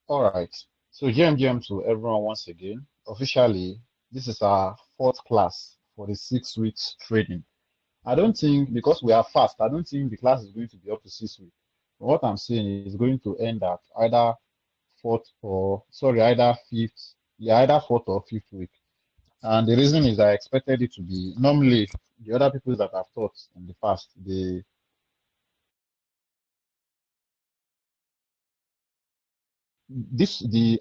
All right. So GMGM to everyone once again. Officially, this is our fourth class for the 6 weeks trading. I don't think because we are fast, I don't think the class is going to be up to 6 weeks. What I'm saying is going to end at either fourth or sorry, either fifth, yeah, either fourth or fifth week. And the reason is I expected it to be normally the other people that I've taught in the past, the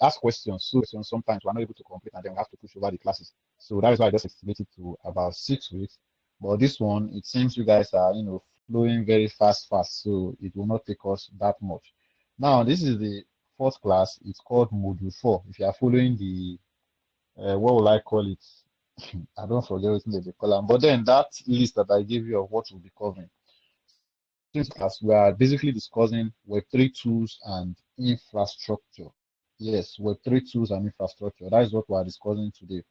ask questions, so questions sometimes we're not able to complete and then we have to push over the classes. So that is why I just estimated to about 6 weeks. But this one, it seems you guys are, flowing very fast, so it will not take us that much. Now, this is the fourth class. It's called Module 4. If you are following the, what will I call it? I don't forget what they call them. But then that list that I gave you of what we'll be covering. Since class, we are basically discussing Web3 tools and infrastructure. Yes, Web3 tools and infrastructure. That is what we are discussing today.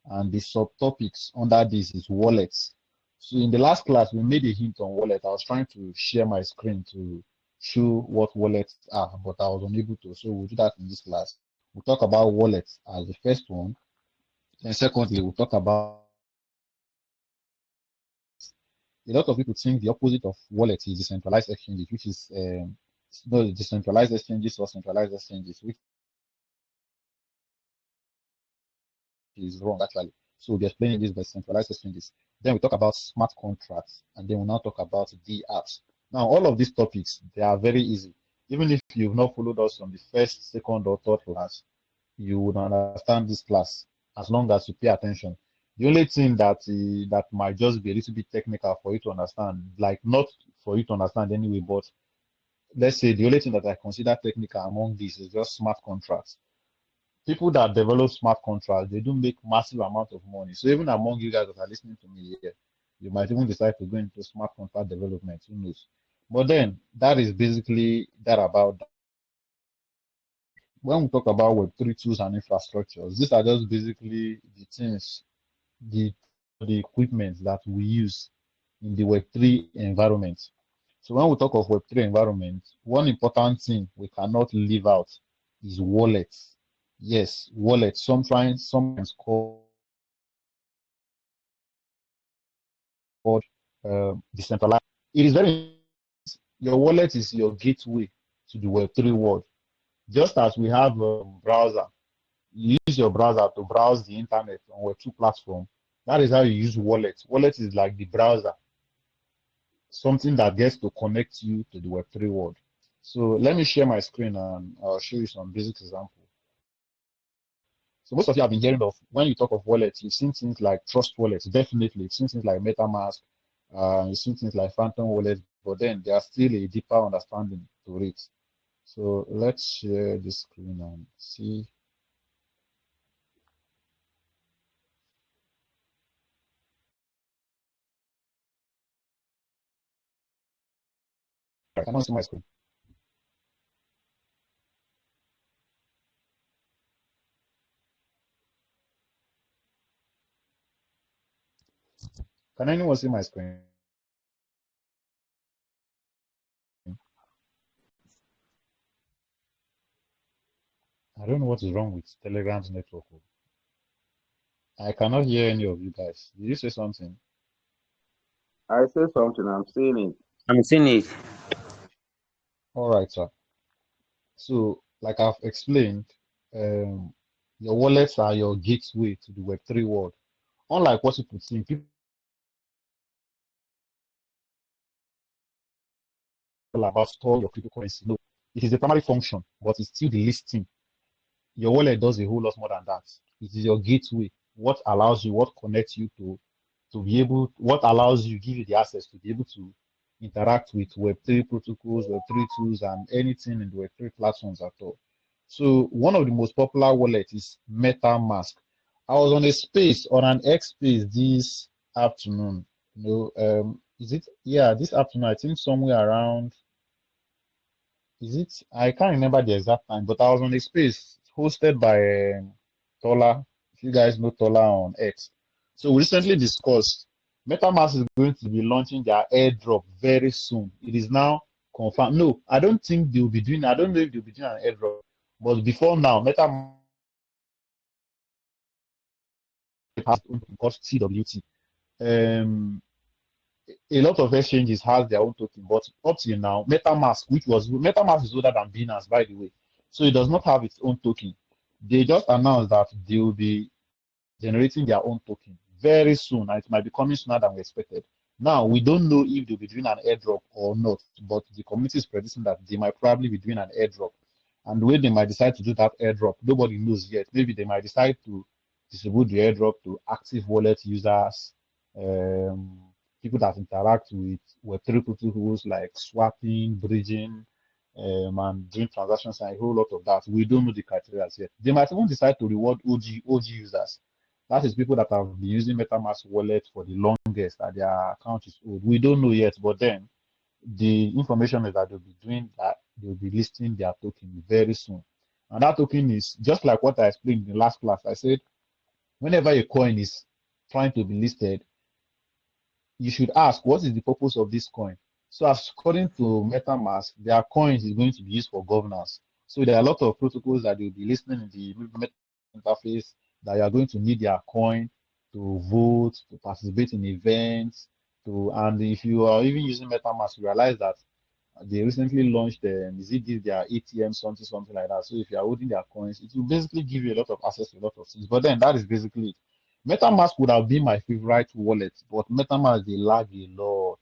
And the subtopics under this is wallets. So in the last class, we made a hint on wallet. I was trying to share my screen to show what wallets are, but I was unable to. So we'll do that in this class. We'll talk about wallets as the first one. And secondly, we'll talk about a lot of people think the opposite of wallet is decentralized exchanges, which is no decentralized exchanges or centralized exchanges, which is wrong actually. So we'll be explaining this by centralized exchanges. Then we talk about smart contracts, and then we'll now talk about the apps. Now, all of these topics, they are very easy. Even if you've not followed us on the first, second, or third class, you would understand this class as long as you pay attention. The only thing that might just be a little bit technical for you to understand, like not for you to understand anyway, but let's say the only thing that I consider technical among these is just smart contracts. People that develop smart contracts, they do make massive amount of money. So even among you guys that are listening to me here, you might even decide to go into smart contract development. Who knows? But then that is basically that about that. When we talk about Web3 tools and infrastructures, these are just basically the things, the the equipment that we use in the Web3 environment. So when we talk of Web3 environment, one important thing we cannot leave out is wallets. Yes, wallets, sometimes called decentralized. It is very, your wallet is your gateway to the Web3 world. Just as we have a browser, you use your browser to browse the internet on Web2 platform. That is how you use wallet. Wallet is like the browser, something that gets to connect you to the Web3 world. So let me share my screen and I'll show you some basic examples. So most of you have been hearing of, when you talk of wallets, you've seen things like trust wallets, definitely. You've seen things like MetaMask, you've seen things like Phantom wallets, but then there's still a deeper understanding to it. So let's share this screen and see. I cannot see my screen. Can anyone see my screen? I don't know what is wrong with Telegram's network. I cannot hear any of you guys. Did you say something? I say something, I'm seeing it. I'm seeing it. All right, sir. So, like I've explained, um, your wallets are your gateway to the Web3 world. Unlike what people think, people about store your cryptocurrency. No, it is the primary function, but it's still the listing. Your wallet does a whole lot more than that. It is your gateway. What allows you, what connects you to be able, what allows you, give you the access to be able to interact with Web3 protocols, Web3 tools, and anything in the Web3 platforms at all. So one of the most popular wallets is MetaMask. I was on a space, on an X space this afternoon. Is it? Yeah, this afternoon, I think somewhere around, is it? I can't remember the exact time, but I was on a space hosted by Tola. If you guys know Tola on X. So we recently discussed MetaMask is going to be launching their airdrop very soon. It is now confirmed. No, I don't think they'll be doing, I don't know if they'll be doing an airdrop, But before now, MetaMask has called TWT. Um, a lot of exchanges has their own token, but up till now, MetaMask is older than Binance, by the way, so it does not have its own token. They just announced that they will be generating their own token very soon, and it might be coming sooner than we expected. Now, we don't know if they'll be doing an airdrop or not, but the community is predicting that they might probably be doing an airdrop. And the way they might decide to do that airdrop, nobody knows yet. Maybe they might decide to distribute the airdrop to active wallet users, um, people that interact with Web3 protocols like swapping, bridging, and doing transactions and a whole lot of that. We don't know the criteria yet. They might even decide to reward OG users. That is people that have been using MetaMask wallet for the longest, that their account is old. We don't know yet, but then the information is that they'll be doing that. They'll be listing their token very soon. And that token is just like what I explained in the last class. I said, whenever a coin is trying to be listed, you should ask, what is the purpose of this coin? So according to MetaMask, their coins is going to be used for governance. So there are a lot of protocols that you'll be listening in the MetaMask interface that you are going to need their coin to vote, to participate in events, and if you are even using MetaMask, you realize that they recently launched is it this their ATM something like that. So if you are holding their coins, it will basically give you a lot of access to a lot of things. But then that is basically it. MetaMask would have been my favorite wallet, but MetaMask they lag a lot.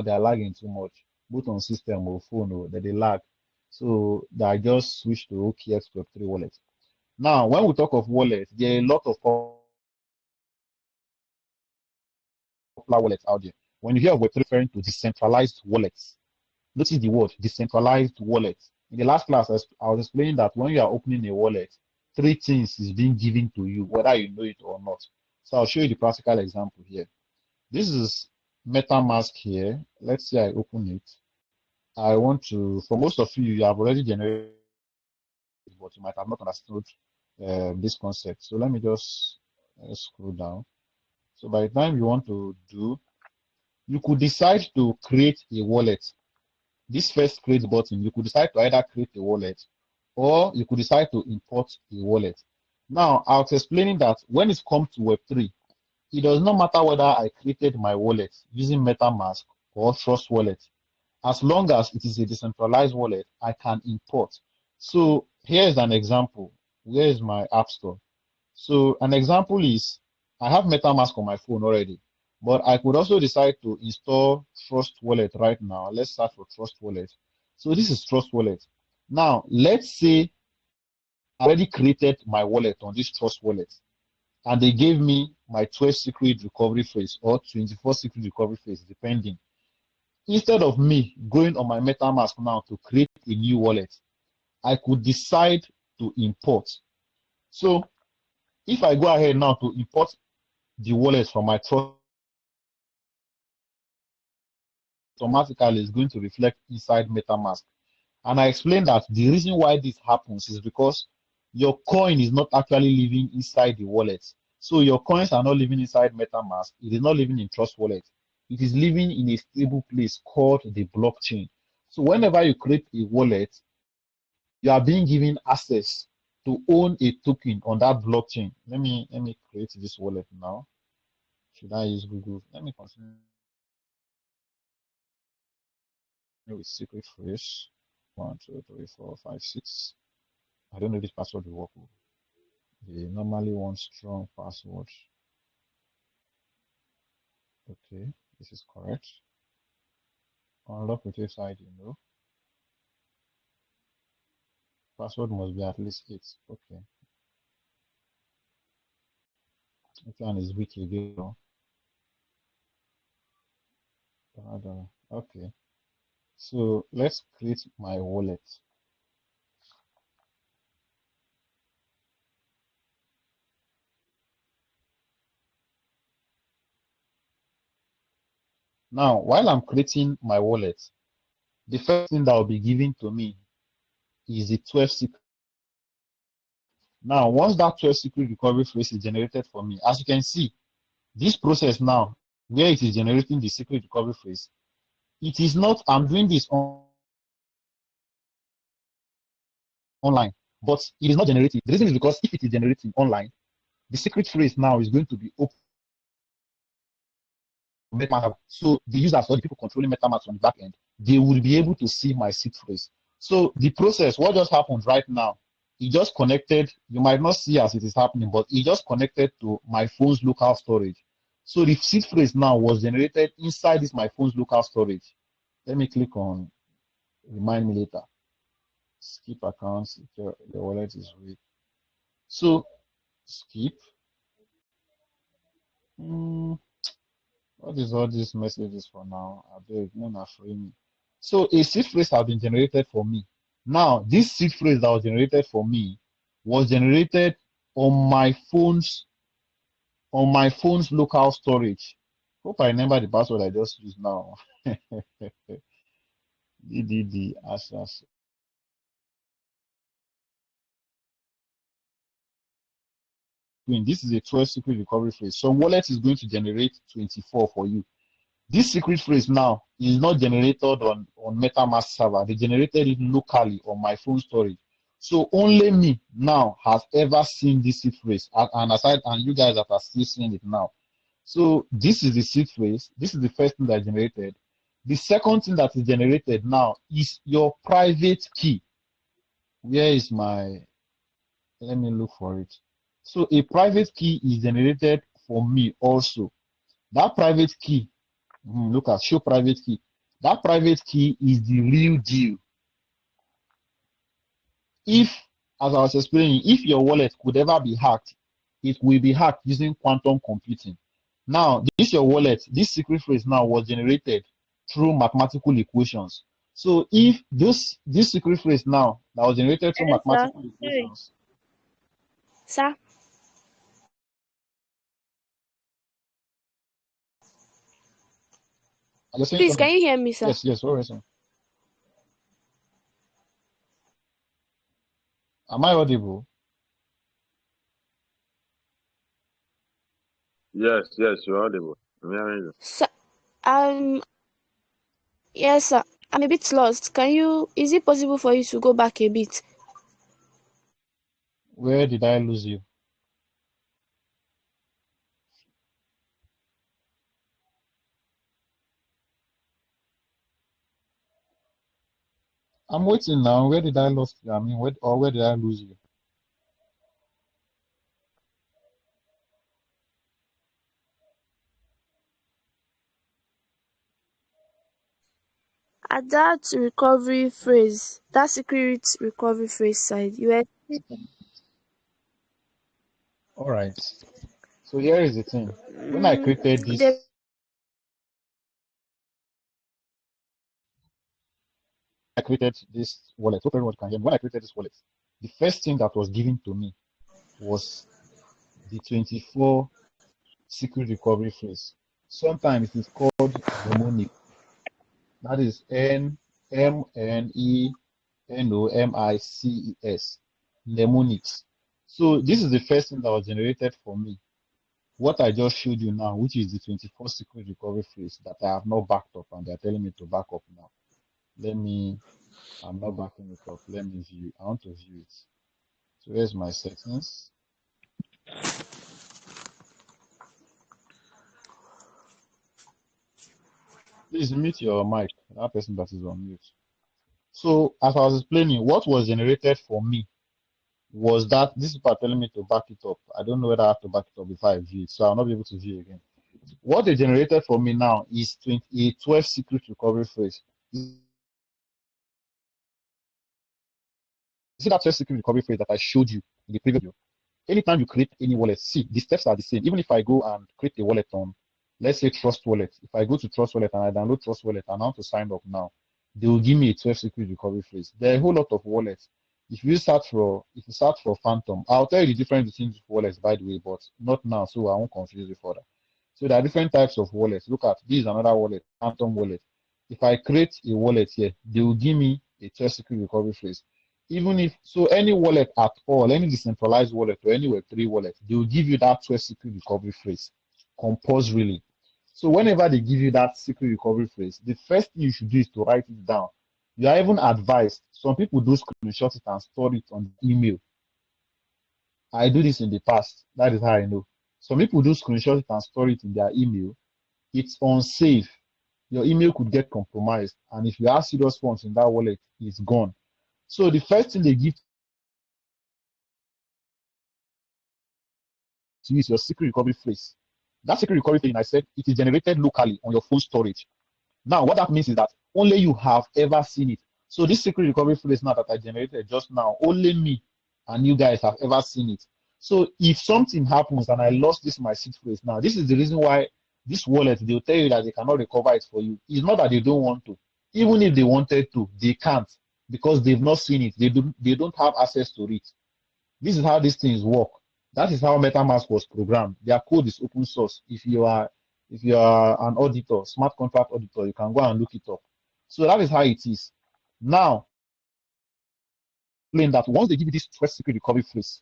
They are lagging too much, both on system or phone, that they lag. So I just switched to OKX Web3 wallet. Now, when we talk of wallets, there are a lot of popular wallets out there. When you hear of Web3 referring to decentralized wallets, notice the word decentralized wallet. In the last class, I was explaining that when you are opening a wallet, three things is being given to you, whether you know it or not. So I'll show you the practical example here. This is MetaMask here. Let's say I open it. I want to, for most of you, you have already generated, but you might have not understood this concept. So let me just scroll down. So by the time you want to do, you could decide to create a wallet. This first create button, you could decide to either create a wallet or you could decide to import a wallet. Now, I was explaining that when it comes to Web3, it does not matter whether I created my wallet using MetaMask or Trust Wallet. As long as it is a decentralized wallet, I can import. So here's an example. Where is my app store? So an example is I have MetaMask on my phone already, but I could also decide to install Trust Wallet right now. Let's start for Trust Wallet. So this is Trust Wallet. Now, let's say I already created my wallet on this Trust Wallet, and they gave me my 12 secret recovery phrase or 24 secret recovery phrase, depending. Instead of me going on my MetaMask now to create a new wallet, I could decide to import. So if I go ahead now to import the wallet from my Trust, automatically is going to reflect inside MetaMask. And I explained that the reason why this happens is because your coin is not actually living inside the wallet. So your coins are not living inside MetaMask. It is not living in Trust Wallet. It is living in a stable place called the blockchain. So whenever you create a wallet, you are being given access to own a token on that blockchain. Let me create this wallet now. Should I use Google? Let me continue with secret phrase. 1, 2, 3, 4, 5, 6. I don't know if this password will work. They normally want strong password. Okay, this is correct. Unlock with Face ID, no. Password must be at least 8. Okay. Which one is weak again? Okay. So let's create my wallet. Now, while I'm creating my wallet, the first thing that will be given to me is the 12 secret. Now, once that 12 secret recovery phrase is generated for me, as you can see, this process now, where it is generating the secret recovery phrase, it is not, I'm doing this online. but it is not generating. The reason is because if it is generating online, the secret phrase now is going to be open MetaMask. So the users or the people controlling MetaMask on the back end, they will be able to see my seed phrase. So the process, what just happened right now, it just connected. You might not see as it is happening, but it just connected to my phone's local storage. So the seed phrase now was generated inside this my phone's local storage. Let me click on remind me later. Skip accounts. Your wallet is weak. So skip. What is all these messages for now? I beg, no, not free me. So a seed phrase has been generated for me. Now, this seed phrase that was generated for me was generated on my phone's local storage. Hope I remember the password I just used now. DDD access. This is a 12 secret recovery phrase. So wallet is going to generate 24 for you. This secret phrase now is not generated on MetaMask server. They generated it locally on my phone storage. So only me now has ever seen this seed phrase. And you guys that are still seeing it now. So this is the seed phrase. This is the first thing that I generated. The second thing that is generated now is your private key. Where is my, let me look for it. So a private key is generated for me also. That private key, look at show private key. That private key is the real deal. If, as I was explaining, if your wallet could ever be hacked, it will be hacked using quantum computing. Now, this your wallet, this secret phrase now was generated through mathematical equations. So if this secret phrase now that was generated through mathematical equations. Sir. Please, can you hear me, sir? Yes, what reason? Am I audible? Yes, you're audible. I'm hearing you. Sir, yes, sir. I'm a bit lost. Is it possible for you to go back a bit? Where did I lose you? I'm waiting now. Where did I lose you? I mean, where did I lose you? At that recovery phrase, that secret recovery phrase side, you were. All right. So here is the thing. When I created this, wallet, hope everyone can hear me. When I created this wallet, the first thing that was given to me was the 24 secret recovery phrase. Sometimes it is called mnemonic. That is Mnemonics. Mnemonics. So this is the first thing that was generated for me. What I just showed you now, which is the 24 secret recovery phrase that I have not backed up, and they're telling me to back up now. I'm not backing it up. Let me view. I want to view it. So here's my settings. Please mute your mic. That person that is on mute. So as I was explaining, what was generated for me was that this people are telling me to back it up. I don't know whether I have to back it up before I view it, so I'll not be able to view again. What they generated for me now is 12 secret recovery phrase. You see that 12 secret recovery phrase that I showed you in the previous video? Anytime you create any wallet, see, the steps are the same. Even if I go and create a wallet on, let's say, Trust Wallet, if I go to Trust Wallet and I download Trust Wallet and I want to sign up now, they will give me a 12 secret recovery phrase. There are a whole lot of wallets. If you search for Phantom, I'll tell you the difference between wallets, by the way, but not now, so I won't confuse you further. So there are different types of wallets. Look at this is another wallet, Phantom Wallet. If I create a wallet here, they will give me a 12 secret recovery phrase. Even if so, any wallet at all, any decentralized wallet or any Web3 wallet, they will give you that 12 secret recovery phrase compulsorily. So whenever they give you that secret recovery phrase, the first thing you should do is to write it down. You are even advised. Some people do screenshot it and store it on email. I do this in the past. That is how I know. Some people do screenshot it and store it in their email. It's unsafe. Your email could get compromised. And if you have serious funds in that wallet, it's gone. So the first thing they give to you is your secret recovery phrase. That secret recovery phrase, I said, it is generated locally on your phone storage. Now, what that means is that only you have ever seen it. So this secret recovery phrase now that I generated just now, only me and you guys have ever seen it. So if something happens and I lost this my seed phrase now, this is the reason why this wallet, they'll tell you that they cannot recover it for you. It's not that they don't want to. Even if they wanted to, they can't because they've not seen it. They don't have access to it. This is how these things work. That is how MetaMask was programmed. Their code is open source. If you are an auditor, smart contract auditor, you can go and look it up. So that is how it is. Now, explain that once they give you this trust secret recovery phrase,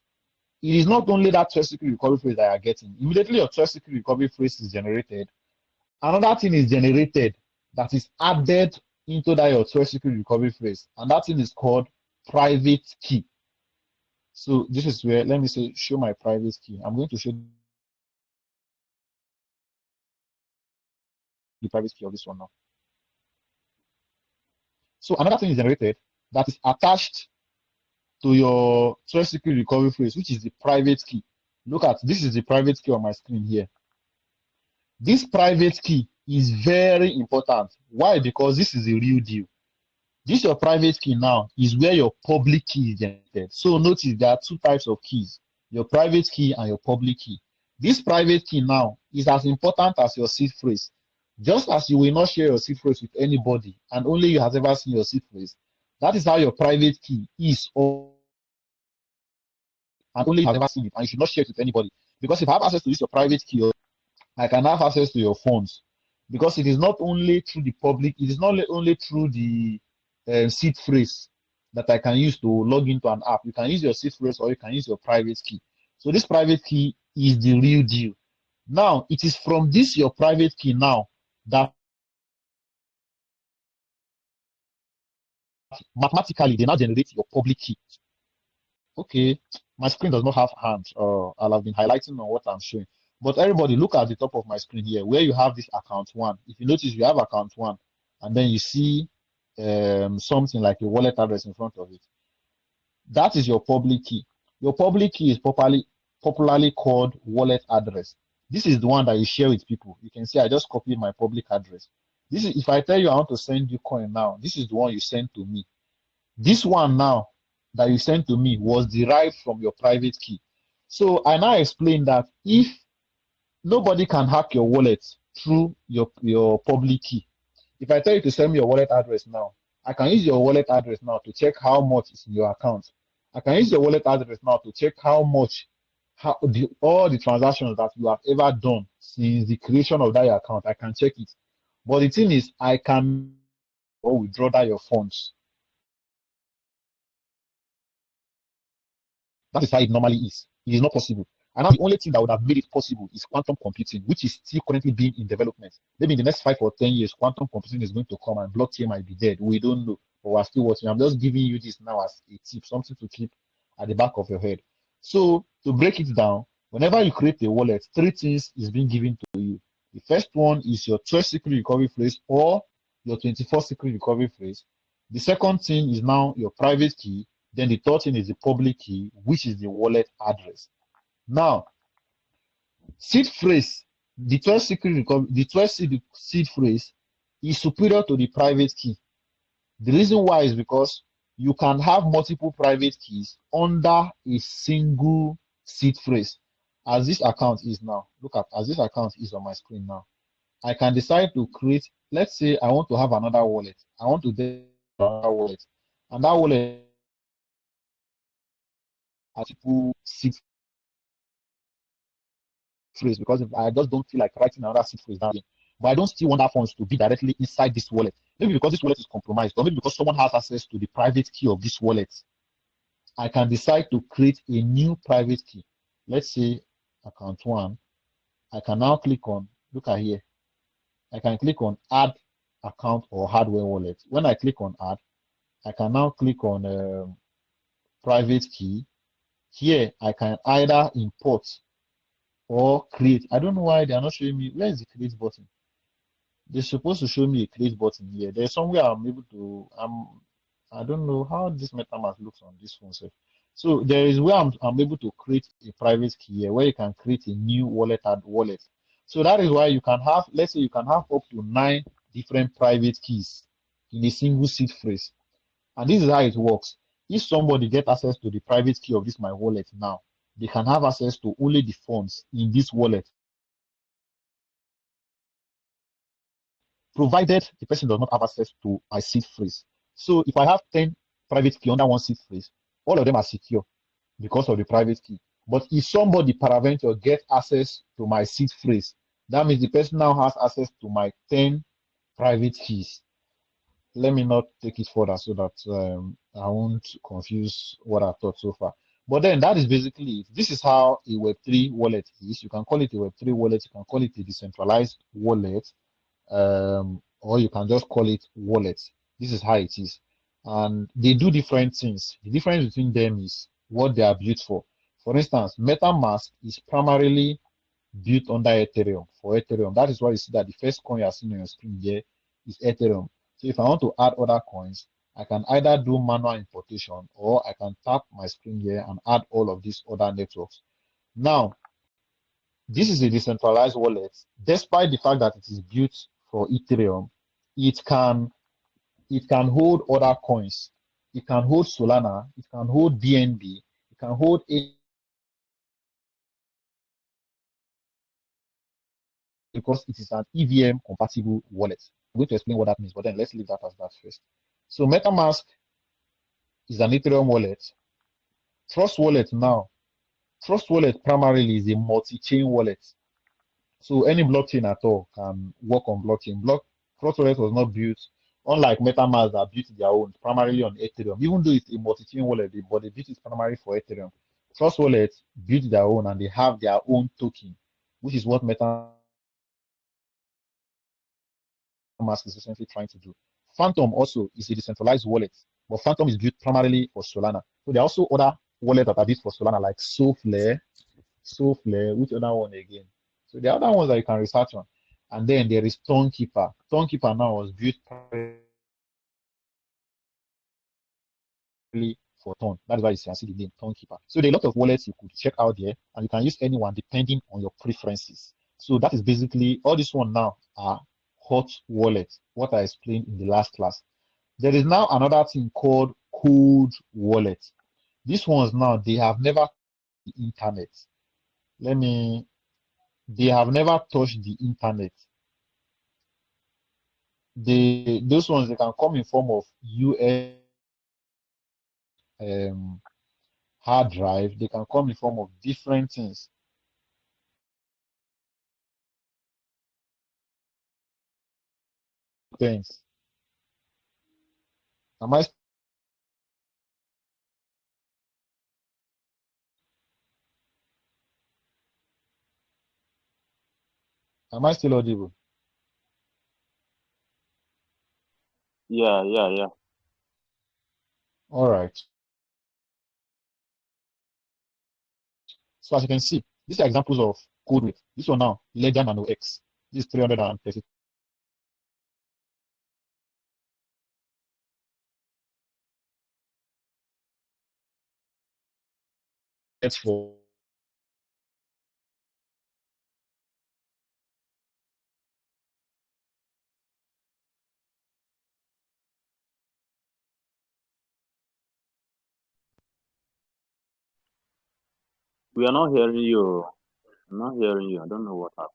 it is not only that trust secret recovery phrase that you are getting. Immediately your trust secret recovery phrase is generated. Another thing is generated that is added into that your trust secret recovery phrase, and that thing is called private key. So this is where, let me say, show my private key. I'm going to show the private key of this one now. So another thing is generated that is attached to your trust secret recovery phrase, which is the private key. Look at, this is the private key on my screen here. This private key is very important. Why? Because this is a real deal. This your private key now is where your public key is generated. So notice there are two types of keys, your private key and your public key. This private key now is as important as your seed phrase. Just as you will not share your seed phrase with anybody and only you have ever seen your seed phrase, that is how your private key is, and only you have ever seen it, and you should not share it with anybody. Because if I have access to this your private key, I can have access to your phones. Because it is not only through the public, it is not only through the seed phrase that I can use to log into an app. You can use your seed phrase or you can use your private key. So this private key is the real deal. Now, it is from this your private key now that mathematically they now generate your public key. Okay, my screen does not have hands, or I'll have been highlighting on what I'm showing. But everybody, look at the top of my screen here, where you have this account one. If you notice, you have account one, and then you see something like a wallet address in front of it. That is your public key. Your public key is popularly called wallet address. This is the one that you share with people. You can see I just copied my public address. This is, if I tell you I want to send you coin now, this is the one you send to me. This one now that you sent to me was derived from your private key. So I now explain that if nobody can hack your wallet through your public key, if I tell you to send me your wallet address now, I can use your wallet address now to check how much is in your account. I can use your wallet address now to check how much, all the transactions that you have ever done since the creation of that account. I can check it. But the thing is, I can or withdraw that your funds. That is how it normally is. It is not possible. And now the only thing that would have made it possible is quantum computing, which is still currently being in development. Maybe in the next 5 or 10 years, quantum computing is going to come and blockchain might be dead. We don't know, but we're still watching. I'm just giving you this now as a tip, something to keep at the back of your head. So to break it down, whenever you create a wallet, 3 things is being given to you. The first one is your 12 secret recovery phrase or your 24 secret recovery phrase. The second thing is now your private key. Then the third thing is the public key, which is the wallet address. Now, seed phrase, the 12 seed phrase is superior to the private key. The reason why is because you can have multiple private keys under a single seed phrase. As this account is now, look at, as this account is on my screen now, I can decide to create, let's say I want to have another wallet. I want to get another wallet, and that wallet multiple seed phrase, because if I just don't feel like writing another seed phrase down, but I don't still want that funds to be directly inside this wallet. Maybe because this wallet is compromised, or maybe because someone has access to the private key of this wallet. I can decide to create a new private key. Let's say account one. I can now click on, look at here. I can click on add account or hardware wallet. When I click on add, I can now click on private key. Here, I can either import or create. I don't know why they are not showing me. Where is the create button? They're supposed to show me a create button here. There's somewhere I'm able to. I don't know how this MetaMask looks on this phone. So there is where I'm able to create a private key here, where you can create a new wallet and wallet. So that is why you can have, let's say, you can have up to 9 different private keys in a single seed phrase. And this is how it works. If somebody get access to the private key of this my wallet now, they can have access to only the funds in this wallet, provided the person does not have access to my seed phrase. So if I have 10 private key under one seed phrase, all of them are secure because of the private key. But if somebody peradventure get access to my seed phrase, that means the person now has access to my 10 private keys. Let me not take it further so that I won't confuse what I've taught so far. But then that is basically it. This is how a Web3 wallet is. You can call it a Web3 wallet. You can call it a decentralized wallet, or you can just call it wallet. This is how it is. And they do different things. The difference between them is what they are built for. For instance, MetaMask is primarily built under Ethereum for Ethereum. That is why you see that the first coin you are seeing on your screen here is Ethereum. So if I want to add other coins, I can either do manual importation or I can tap my screen here and add all of these other networks. Now, this is a decentralized wallet. Despite the fact that it is built for Ethereum, it can hold other coins. It can hold Solana. It can hold BNB. It can hold because it is an EVM compatible wallet. I'm going to explain what that means, but then let's leave that as that first. So MetaMask is an Ethereum wallet. Trust Wallet now. Trust Wallet primarily is a multi-chain wallet. So any blockchain at all can work on blockchain. Trust Wallet was not built, unlike MetaMask that built their own, primarily on Ethereum. Even though it's a multi-chain wallet, but they built it primarily for Ethereum. Trust Wallet built their own and they have their own token, which is what MetaMask is essentially trying to do. Phantom also is a decentralized wallet, but Phantom is built primarily for Solana. So there are also other wallets that are built for Solana, like Soulflare, which other one again? So there are other ones that you can research on. And then there is Tonekeeper. Tonekeeper now was built primarily for Tone. That is why you can see the name Tonekeeper. So there are a lot of wallets you could check out there, and you can use anyone depending on your preferences. So that is basically all this one now are hot wallets, what I explained in the last class. There is now another thing called cold wallet. These ones now, they have never the internet. They have never touched the internet. Those ones, they can come in form of US hard drive. They can come in form of different things. Depends. Am I still audible? Yeah. All right. So as you can see, these are examples of code weight. This one now, Ledger Nano X. This is 330 for We are not hearing you. I'm not hearing you. I don't know what happened.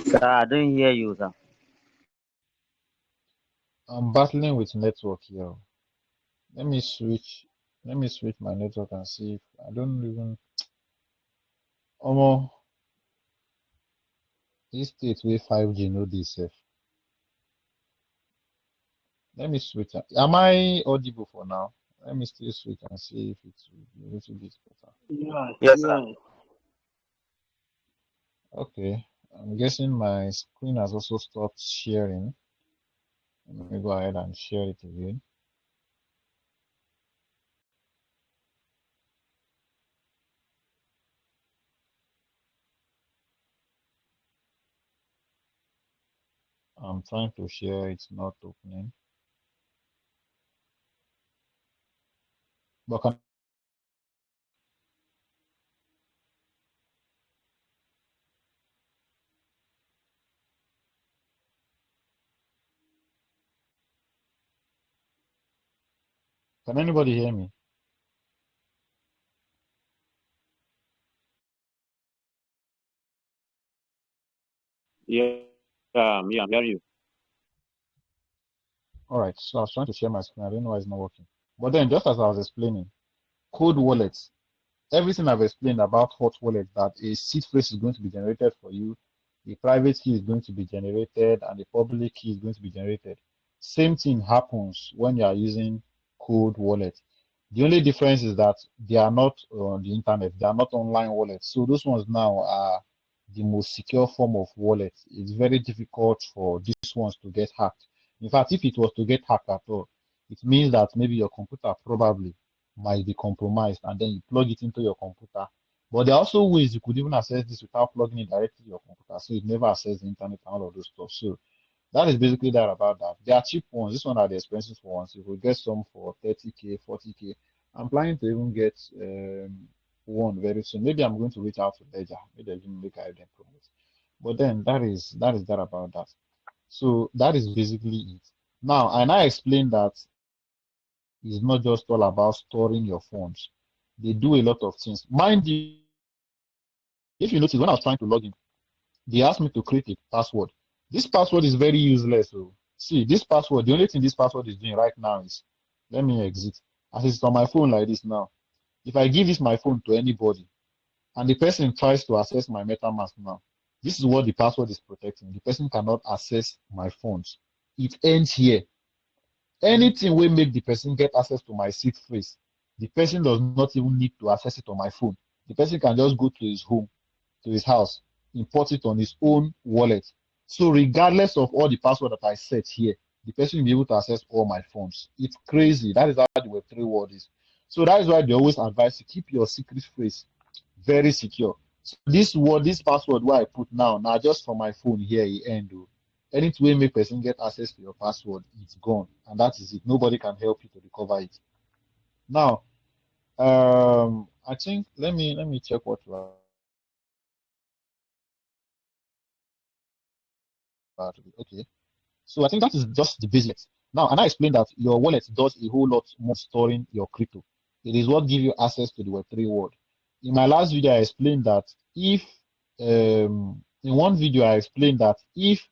Sir, I don't hear you, sir. I'm battling with network here. Let me switch. Let me switch my network and see if I don't even. Almost this state where 5G no dey safe. Let me switch. Am I audible for now? Let me still switch and see if it's a little bit better. Yes, sir. Okay. I'm guessing my screen has also stopped sharing. Let me go ahead and share it again. I'm trying to share, it's not opening. But can anybody hear me? Yeah, me, I'm hearing you. All right, so I was trying to share my screen. I don't know why it's not working. But then, just as I was explaining, cold wallets, everything I've explained about hot wallet, that a seed phrase is going to be generated for you, the private key is going to be generated, and the public key is going to be generated. Same thing happens when you are using cold wallet. The only difference is that they are not on the internet, they are not online wallets. So those ones now are the most secure form of wallet. It's very difficult for these ones to get hacked. In fact, if it was to get hacked at all, it means that maybe your computer probably might be compromised, and then you plug it into your computer. But there are also ways you could even access this without plugging it directly to your computer, so it never access the internet and all of those stuff. So that is basically that about that. They are cheap ones. This one are the expensive ones. You will get some for 30K, 40K. I'm planning to even get one very soon. Maybe I'm going to reach out to Ledger. Maybe I can make them promote. But then that about that. So that is basically it. Now, and I explained that it's not just all about storing your funds. They do a lot of things. Mind you, if you notice, when I was trying to log in, they asked me to create a password. This password is very useless. So, see, this password, the only thing this password is doing right now is, let me exit. As it's on my phone like this now, if I give this my phone to anybody and the person tries to access my MetaMask now, this is what the password is protecting. The person cannot access my funds. It ends here. Anything will make the person get access to my seed phrase, the person does not even need to access it on my phone. The person can just go to his home, to his house, import it on his own wallet. So regardless of all the password that I set here, the person will be able to access all my funds. It's crazy. That is how the Web3 world is. So that is why they always advise you keep your secret phrase very secure. So this word, this password where I put now just for my phone here, it end. Any way make person get access to your password, it's gone, and that is it. Nobody can help you to recover it. Now, I think let me check what you are about to do. Okay. So I think that is just the basics. Now, and I explained that your wallet does a whole lot more storing your crypto. It is what gives you access to the Web3 world. In my last video, I explained that if in one video I explained that if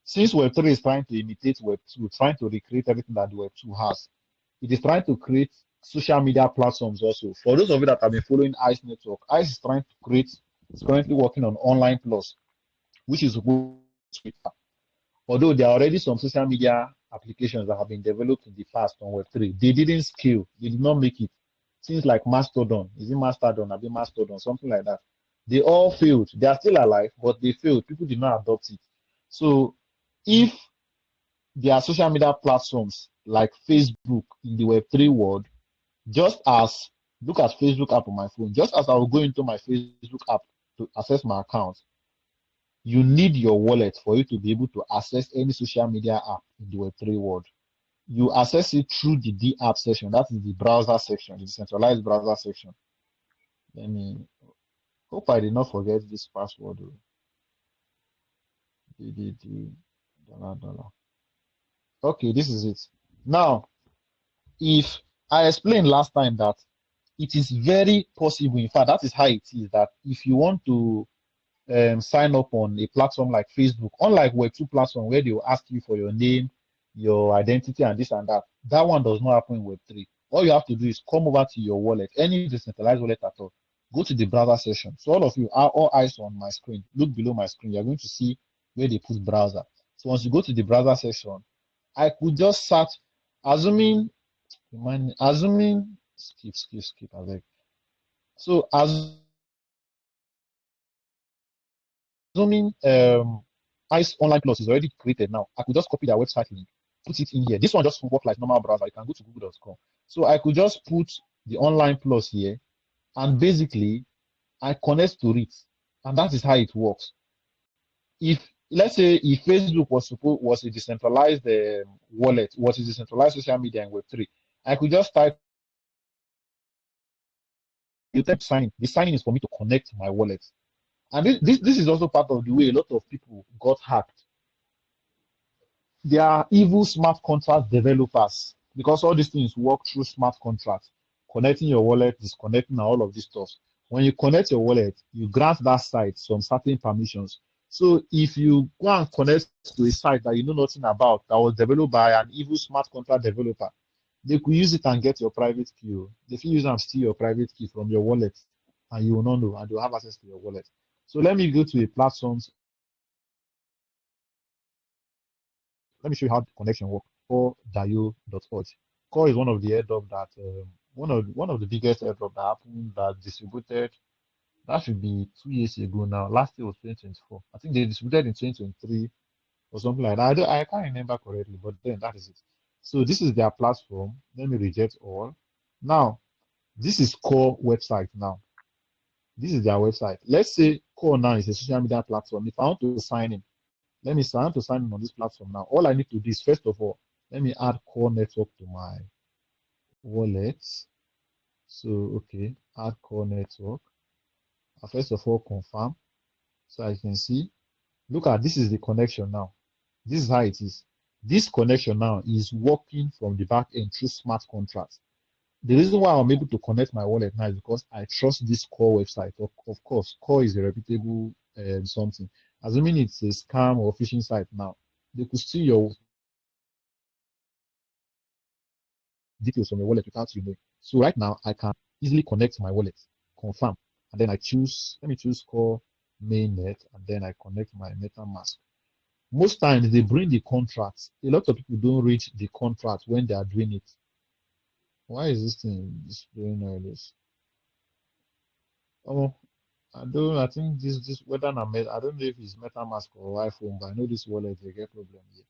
since Web3 is trying to imitate Web2, trying to recreate everything that the Web2 has, it is trying to create social media platforms also. For those of you that have been following ICE Network, ICE is trying to create, is currently working on Online Plus, which is Twitter. Although there are already some social media applications that have been developed in the past on Web3, they didn't scale, they did not make it. Things like Mastodon, is it Mastodon, have been Mastodon, something like that. They all failed. They are still alive, but they failed. People did not adopt it. So if there are social media platforms like Facebook in the Web3 world, just as look at Facebook app on my phone, just as I will go into my Facebook app to access my account, you need your wallet for you to be able to access any social media app in the Web3 world. You access it through the D app section, that is the browser section, the decentralized browser section. Let me hope I did not forget this password. $. Okay, this is it. Now, if I explained last time that it is very possible, in fact, that is how it is, that if you want to sign up on a platform like Facebook, unlike Web2 platform where they will ask you for your name, your identity, and this and that, that one does not happen in Web3. All you have to do is come over to your wallet, any decentralized wallet at all, go to the browser section. So all of you are all eyes on my screen. Look below my screen. You're going to see where they put browser. So once you go to the browser section, I could just search, assuming, skip, I beg. So assuming ICE Online Plus is already created now, I could just copy their website link, put it in here. This one just work like normal browser. You can go to google.com. So I could just put the Online Plus here, and basically I connect to it, and that is how it works. If let's say if Facebook was a decentralized wallet, was a decentralized social media in Web3, I could just type. You type sign. The signing is for me to connect my wallet, and this is also part of the way a lot of people got hacked. They are evil smart contract developers, because all these things work through smart contracts, connecting your wallet, disconnecting, and all of this stuff. When you connect your wallet, you grant that site some certain permissions. So if you go and connect to a site that you know nothing about, that was developed by an evil smart contract developer, they could use it and get your private key. They can use and steal your private key from your wallet, and you will not know, and they'll have access to your wallet. So let me go to a platform. Let me show you how the connection works. Core.io.org. Core is one of the airdrop that one of the biggest airdrop that happened, that distributed. That should be 2 years ago now. Last year was 2024. I think they distributed in 2023 or something like that. I can't remember correctly, but then that is it. So this is their platform. Let me reject all. Now, this is Core website now. This is their website. Let's say Core now is a social media platform. If I want to sign in, let me sign to sign in on this platform now. All I need to do is, first of all, let me add Core network to my wallet. So, okay, add Core network. First of all, confirm. So I can see, look at, this is the connection now. This is how it is. This connection now is working from the back end through smart contracts. The reason why I'm able to connect my wallet now is because I trust this Core website. Of course, Core is a reputable something. Assuming it's a scam or phishing site now, they could steal your details from your wallet without you knowing. So right now, I can easily connect my wallet, confirm, and then let me choose Core mainnet, and then I connect my MetaMask. Most times they bring the contracts. A lot of people don't read the contract when they are doing it. Why is this thing displaying all this? Oh, I think this whether I don't know if it's MetaMask or iPhone, but I know this wallet they get problem here.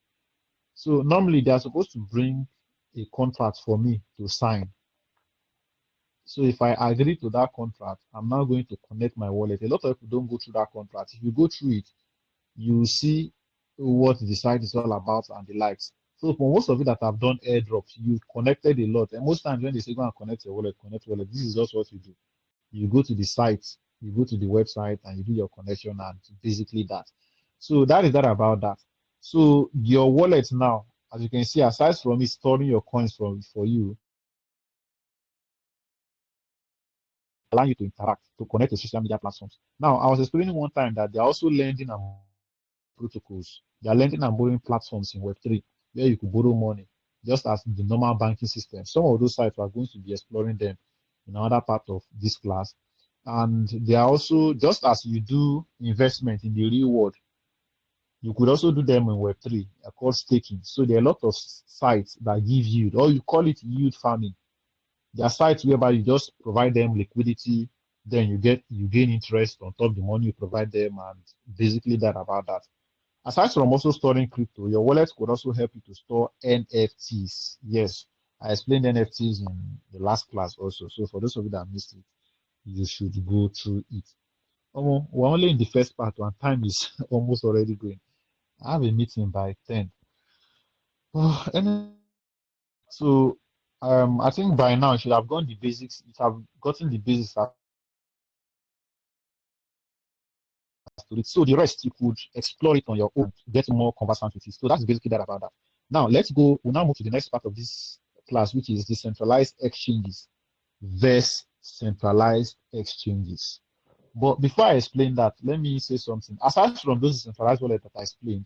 So normally they are supposed to bring a contract for me to sign. So if I agree to that contract, I'm now going to connect my wallet. A lot of people don't go through that contract. If you go through it, you see what the site is all about and the likes. So for most of you that have done airdrops, you've connected a lot. And most times when they say go and connect your wallet, this is just what you do. You go to the site, you go to the website, and you do your connection, and basically that. So that is that about that. So your wallet now, as you can see, aside from it storing your coins for you, allow you to interact, to connect to social media platforms. Now, I was explaining one time that they're also lending and protocols. They are lending and borrowing platforms in Web3 where you could borrow money, just as the normal banking system. Some of those sites are going to be exploring them in another part of this class. And they are also, just as you do investment in the real world, you could also do them in Web3, called staking. So there are a lot of sites that give yield, or you call it yield farming. There are sites whereby you just provide them liquidity, then you gain interest on top of the money you provide them, and basically that about that. Aside from also storing crypto, your wallet could also help you to store NFTs. Yes, I explained NFTs in the last class also. So for those of you that missed it, you should go through it. We're only in the first part, and time is almost already going. I have a meeting by 10. So I think by now you should have gotten the basics. You have gotten the basics to it. So the rest you could explore it on your own, get more conversant with it. So that's basically that about that. Now we'll now move to the next part of this class, which is decentralized exchanges versus centralized exchanges. But before I explain that, let me say something. Aside from those decentralized wallets that I explained,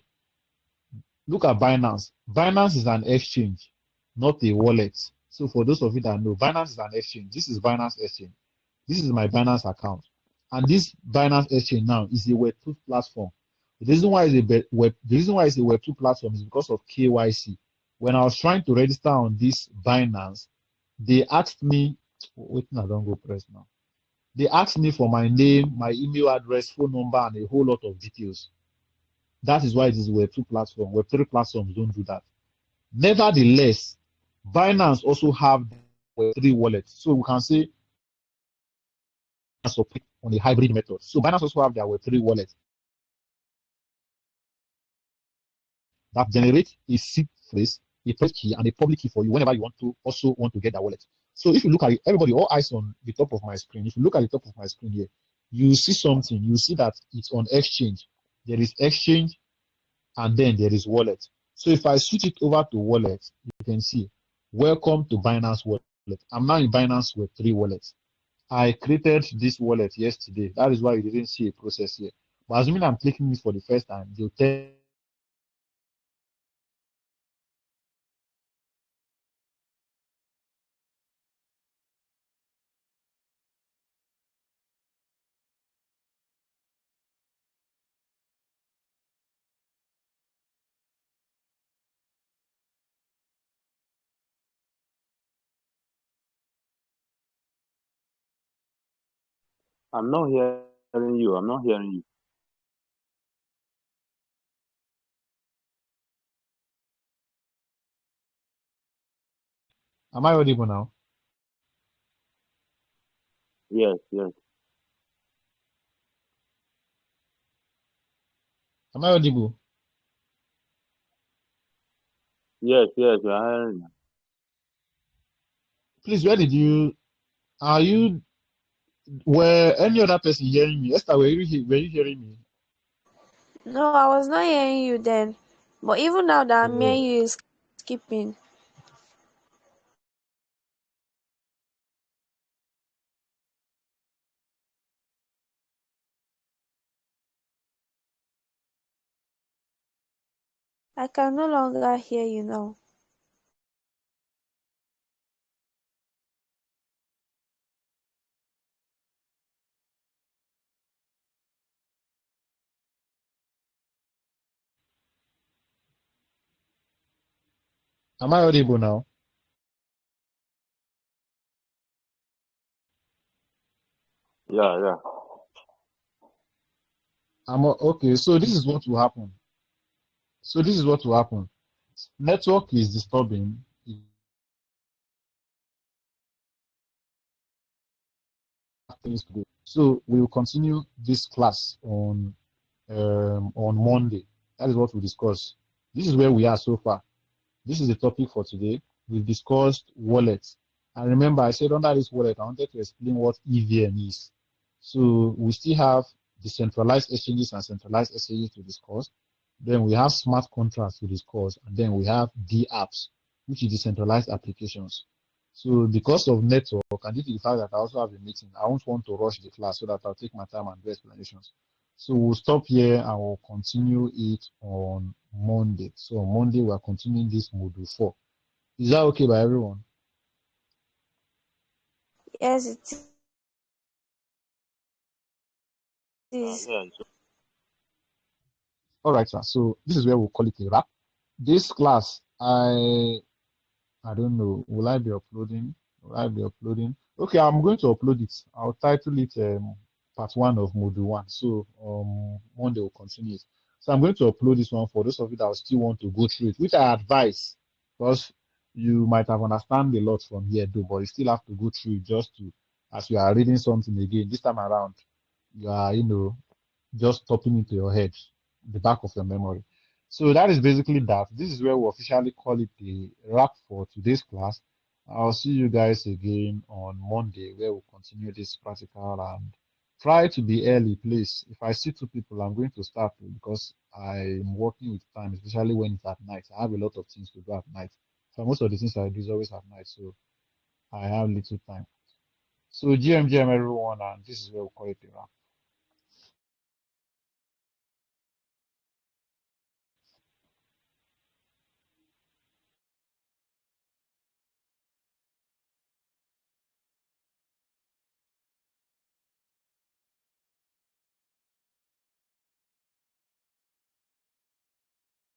look at Binance. Binance is an exchange, not a wallet. So for those of you that know, Binance is an exchange. This is Binance Exchange. This is my Binance account. And this Binance Exchange now is a Web2 platform. The reason why it's a Web2 platform is because of KYC. when I was trying to register on this Binance, they asked me, wait, I don't go press now. They asked me for my name, my email address, phone number, and a whole lot of details. That is why it is Web2 platform. Web3 platforms don't do that. Nevertheless, Binance also have Web3 wallet. So we can say on a hybrid method. So Binance also have their Web3 wallet that generates a seed phrase, a private key, and a public key for you whenever you want to get that wallet. So if you look at it, everybody, all eyes on the top of my screen. If you look at the top of my screen here, you see something. You see that it's on exchange. There is exchange, and then there is wallet. So if I switch it over to wallet, you can see, welcome to Binance wallet. I'm now in Binance Web3 wallet. I created this wallet yesterday. That is why you didn't see a process here. But assuming I'm clicking this for the first time, they'll tell. I'm not hearing you. I'm not hearing you. Am I audible now? Yes, yes, Am I audible? yes, yes. We are hearing you. Please, were any other person hearing me? Esther, were you hearing me? No, I was not hearing you then. But even now that I'm hearing you is skipping. I can no longer hear you now. Am I audible now? Yeah, yeah. Okay, so this is what will happen. Network is disturbing. Things to do. So we will continue this class on Monday. That is what we discuss. This is where we are so far. This is the topic for today. We've discussed wallets. And remember, I said under this wallet, I wanted to explain what EVM is. So we still have decentralized exchanges and centralized exchanges to discuss. Then we have smart contracts to discuss. And then we have DApps, which is decentralized applications. So because of network, and due to the fact that I also have a meeting, I don't want to rush the class so that I'll take my time and do explanations. So we'll stop here and we'll continue it on Monday. So on Monday, we're continuing this module 4. Is that okay by everyone? Yes, it Yeah, is. yeah. All right, sir. So this is where we'll call it a wrap. This class, I don't know. Will I be uploading? Will I be uploading? Okay, I'm going to upload it. I'll title it part 1 of module 1. So Monday will continue it. So I'm going to upload this one for those of you that still want to go through it, which I advise, because you might have understand a lot from here, though, but you still have to go through it just to, as you are reading something again, this time around, you are, just popping into your head, the back of your memory. So that is basically that. This is where we officially call it the wrap for today's class. I'll see you guys again on Monday where we'll continue this practical and try to be early, please. If I see 2 people, I'm going to start because I'm working with time, especially when it's at night. I have a lot of things to do at night. So most of the things I do is always at night, so I have little time. So GMGM everyone, and this is where we call it a wrap.